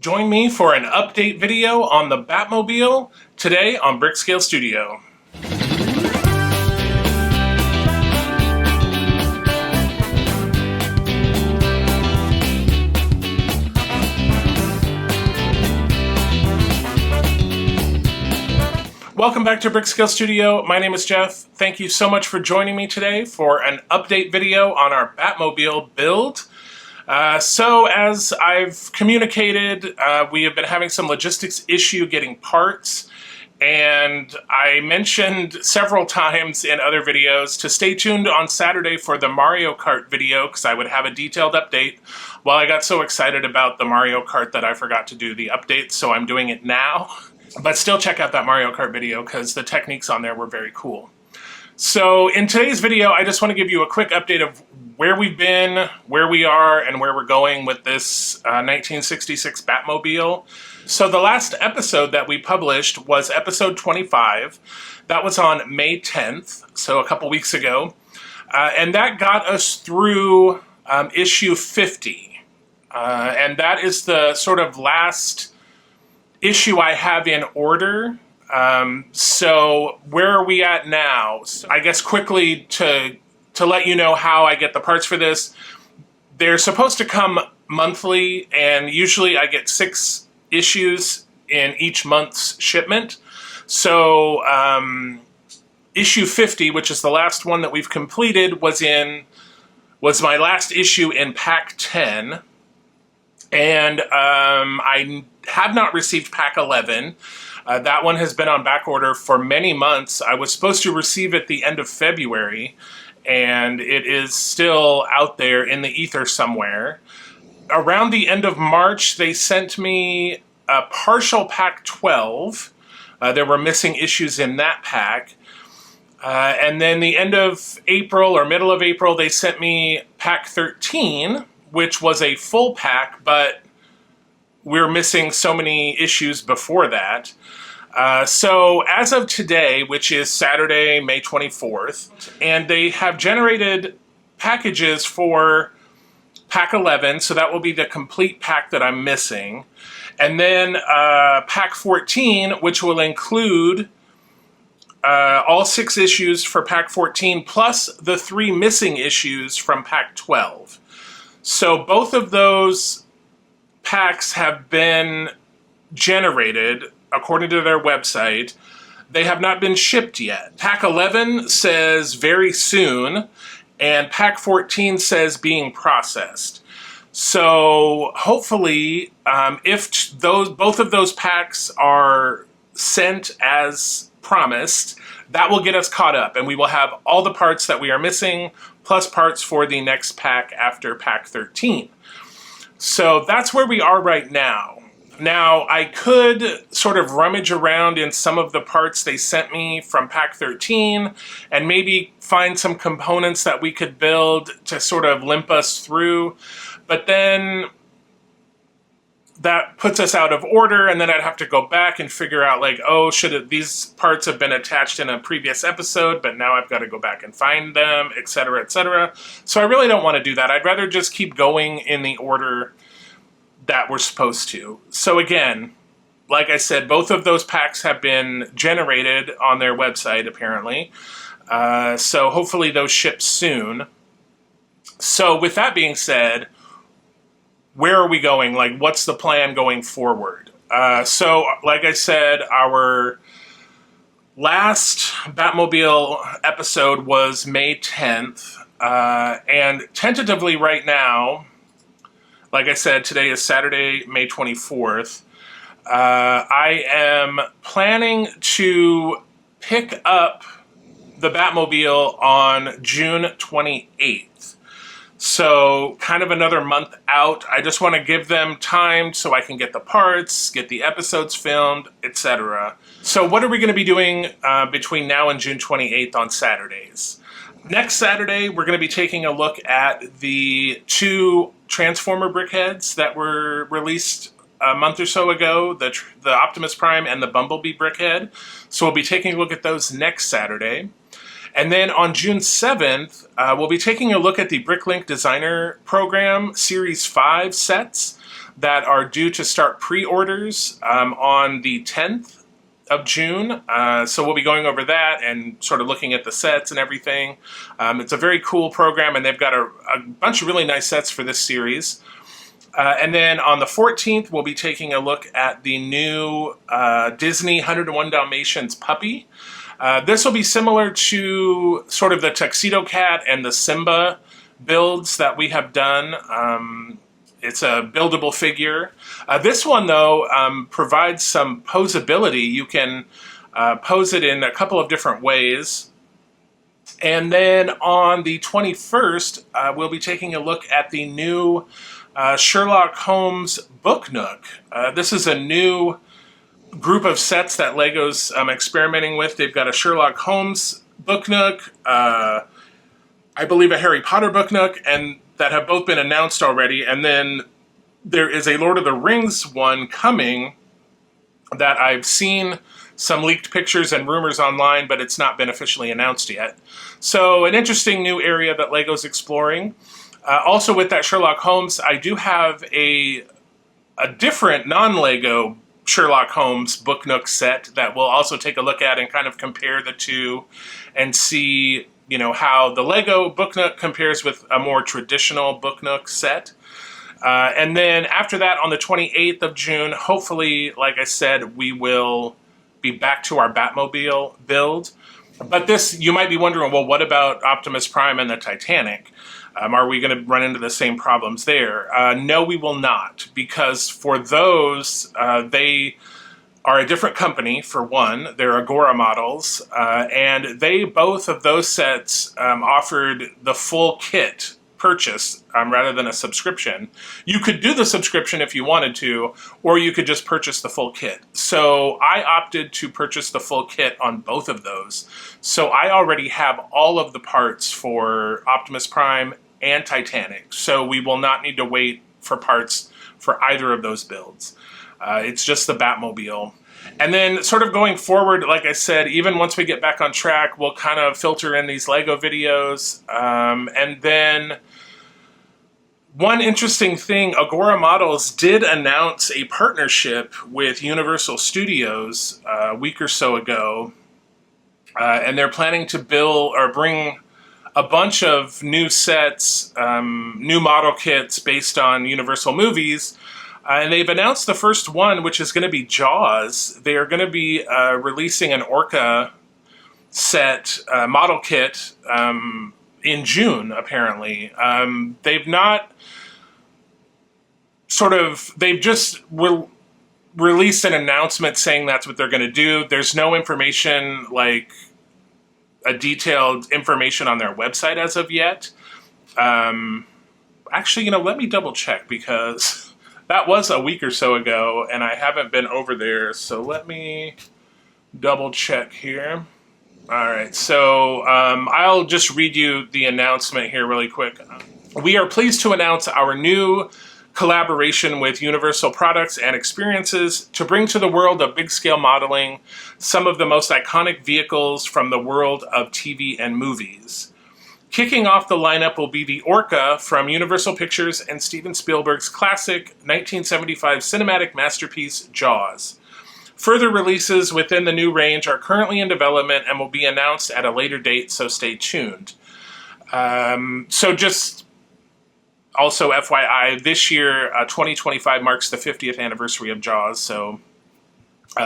Join me for an update video on the Batmobile today on Brickscale Studio. Welcome back to Brickscale Studio. My name is Jeff. Thank you so much for joining me today for an update video on our Batmobile build. So as I've communicated, we have been having some logistics issue getting parts, and I mentioned several times in other videos to stay tuned on Saturday for the Mario Kart video because I would have a detailed update. Well, I got so excited about the Mario Kart that I forgot to do the update, so I'm doing it now. But still check out that Mario Kart video because the techniques on there were very cool. So in today's video, I just want to give you a quick update of where we've been, where we are, and where we're going with this 1966 Batmobile. So the last episode that we published was episode 25. That was on May 10th, so a couple weeks ago. And that got us through issue 50. And that is the sort of last issue I have in order. So where are we at now? So I guess quickly to let you know how I get the parts for this. They're supposed to come monthly, and usually I get 6 issues in each month's shipment. So issue 50, which is the last one that we've completed, was my last issue in pack 10. And I have not received pack 11. That one has been on back order for many months. I was supposed to receive it the end of February, and it is still out there in the ether somewhere. Around the end of March, they sent me a partial pack 12. There were missing issues in that pack. And then the end of April or middle of April, they sent me pack 13, which was a full pack, but we're missing so many issues before that. So as of today, which is Saturday, May 24th, and they have generated packages for pack 11, so that will be the complete pack that I'm missing. And then pack 14, which will include all 6 issues for pack 14, plus the 3 missing issues from pack 12. So both of those packs have been generated according to their website. They have not been shipped yet. Pack 11 says very soon, and pack 14 says being processed. So hopefully, if both of those packs are sent as promised, that will get us caught up, and we will have all the parts that we are missing, plus parts for the next pack after pack 13. So that's where we are right now. Now, I could sort of rummage around in some of the parts they sent me from pack 13 and maybe find some components that we could build to sort of limp us through, but then that puts us out of order, and then I'd have to go back and figure out, like, oh, these parts have been attached in a previous episode, but now I've got to go back and find them, etc., etc. So I really don't want to do that. I'd rather just keep going in the order that we're supposed to. So again, like I said, both of those packs have been generated on their website, apparently. So hopefully those ship soon. So with that being said, where are we going? Like, what's the plan going forward? So, like I said, our last Batmobile episode was May 10th. And tentatively right now, like I said, today is Saturday, May 24th. I am planning to pick up the Batmobile on June 28th. So kind of another month out. I just want to give them time so I can get the parts, get the episodes filmed, etc. So what are we going to be doing between now and June 28th on Saturdays? Next Saturday, we're going to be taking a look at the 2 Transformer Brickheads that were released a month or so ago, the Optimus Prime and the Bumblebee Brickhead. So we'll be taking a look at those next Saturday. And then on June 7th, we'll be taking a look at the BrickLink Designer Program Series 5 sets. that are due to start pre-orders on the 10th of June. So we'll be going over that and sort of looking at the sets and everything. It's a very cool program, and they've got a bunch of really nice sets for this series. And then on the 14th, we'll be taking a look at the new Disney 101 Dalmatians puppy. This will be similar to sort of the Tuxedo Cat and the Simba builds that we have done. It's a buildable figure. This one, though, provides some posability. You can pose it in a couple of different ways. And then on the 21st, we'll be taking a look at the new Sherlock Holmes Booknook. This is a new group of sets that LEGO's experimenting with. They've got a Sherlock Holmes Booknook, I believe a Harry Potter Booknook, and that have both been announced already. And then there is a Lord of the Rings one coming that I've seen some leaked pictures and rumors online, but it's not been officially announced yet. So an interesting new area that LEGO's exploring. Also with that Sherlock Holmes, I do have a different non-LEGO Sherlock Holmes Booknook set that we'll also take a look at and kind of compare the two and see, you know, how the LEGO Booknook compares with a more traditional Booknook set. And then after that, on the 28th of June, hopefully, like I said, we will be back to our Batmobile build. But this, you might be wondering, well, what about Optimus Prime and the Titanic? Are we going to run into the same problems there? No, we will not, because for those, they are a different company, for one. They're Agora models, and they, both of those sets, offered the full kit purchase rather than a subscription. You could do the subscription if you wanted to, or you could just purchase the full kit. So I opted to purchase the full kit on both of those. So I already have all of the parts for Optimus Prime and Titanic. So we will not need to wait for parts for either of those builds. It's just the Batmobile. And then sort of going forward, like I said, even once we get back on track, we'll kind of filter in these LEGO videos. And then one interesting thing, Agora Models did announce a partnership with Universal Studios a week or so ago. And they're planning to build or bring a bunch of new sets, new model kits based on Universal movies. And they've announced the first one, which is going to be Jaws. They are going to be releasing an Orca set model kit in June, apparently. They've not they've just released an announcement saying that's what they're going to do. There's no information, like a detailed information on their website as of yet. Actually, let me double check, because that was a week or so ago and I haven't been over there. So let me double check here. All right, so I'll just read you the announcement here really quick. We are pleased to announce our new collaboration with Universal Products and Experiences to bring to the world of big-scale modeling some of the most iconic vehicles from the world of TV and movies. Kicking off the lineup will be the Orca from Universal Pictures and Steven Spielberg's classic 1975 cinematic masterpiece, Jaws. Further releases within the new range are currently in development and will be announced at a later date, so stay tuned. So just also FYI, this year, 2025 marks the 50th anniversary of Jaws, so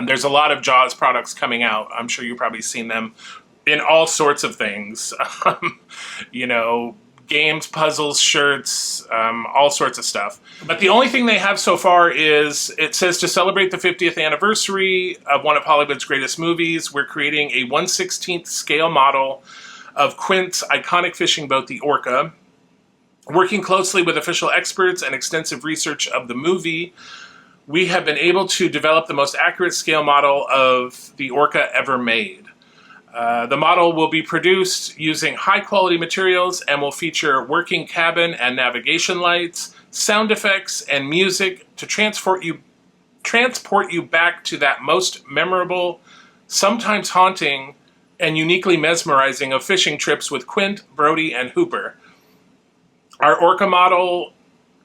there's a lot of Jaws products coming out. I'm sure you've probably seen them in all sorts of things. Games, puzzles, shirts, all sorts of stuff. But the only thing they have so far is, it says, to celebrate the 50th anniversary of one of Hollywood's greatest movies, we're creating a 1/16th scale model of Quint's iconic fishing boat, the Orca. Working closely with official experts and extensive research of the movie, we have been able to develop the most accurate scale model of the Orca ever made. The model will be produced using high-quality materials and will feature working cabin and navigation lights, sound effects, and music to transport you back to that most memorable, sometimes haunting, and uniquely mesmerizing of fishing trips with Quint, Brody, and Hooper. Our Orca model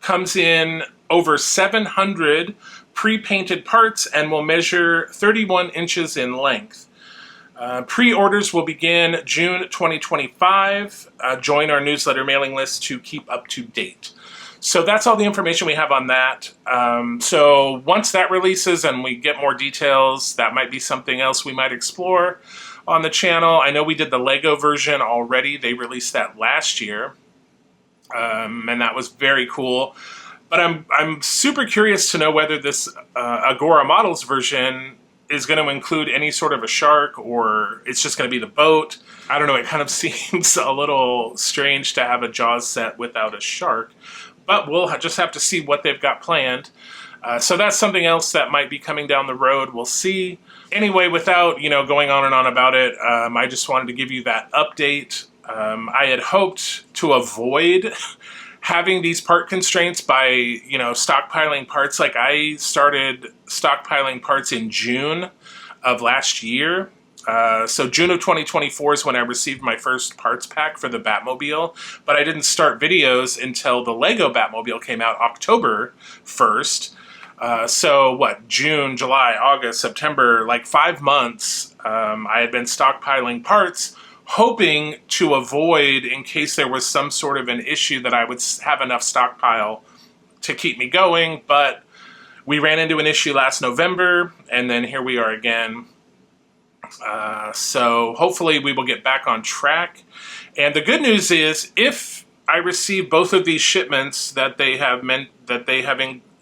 comes in over 700 pre-painted parts and will measure 31 inches in length. Pre-orders will begin June 2025. Join our newsletter mailing list to keep up to date. So that's all the information we have on that. So once that releases and we get more details, that might be something else we might explore on the channel. I know we did the LEGO version already. They released that last year, and that was very cool. But I'm super curious to know whether this Agora Models version is going to include any sort of a shark, or it's just going to be the boat. I don't know, it kind of seems a little strange to have a Jaws set without a shark, but we'll just have to see what they've got planned. So that's something else that might be coming down the road. We'll see. Anyway, without going on and on about it, I just wanted to give you that update. I had hoped to avoid having these part constraints by, stockpiling parts. Like, I started stockpiling parts in June of last year. So June of 2024 is when I received my first parts pack for the Batmobile, but I didn't start videos until the LEGO Batmobile came out October 1st. So June, July, August, September, like 5 months, I had been stockpiling parts, hoping to avoid, in case there was some sort of an issue, that I would have enough stockpile to keep me going. But we ran into an issue last November, and then here we are again. So hopefully we will get back on track. And the good news is, if I receive both of these shipments that they have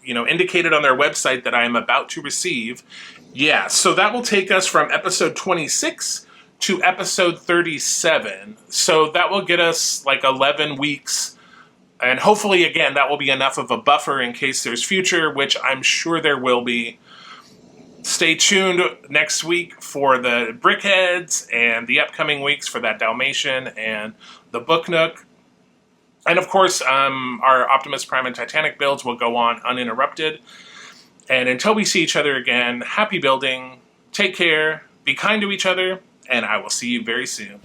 indicated on their website that I am about to receive, so that will take us from episode 26 to episode 37. So that will get us like 11 weeks. And hopefully, again, that will be enough of a buffer in case there's future, which I'm sure there will be. Stay tuned next week for the Brickheads, and the upcoming weeks for that Dalmatian and the Booknook. And of course, our Optimus Prime and Titanic builds will go on uninterrupted. And until we see each other again, happy building, take care, be kind to each other, and I will see you very soon.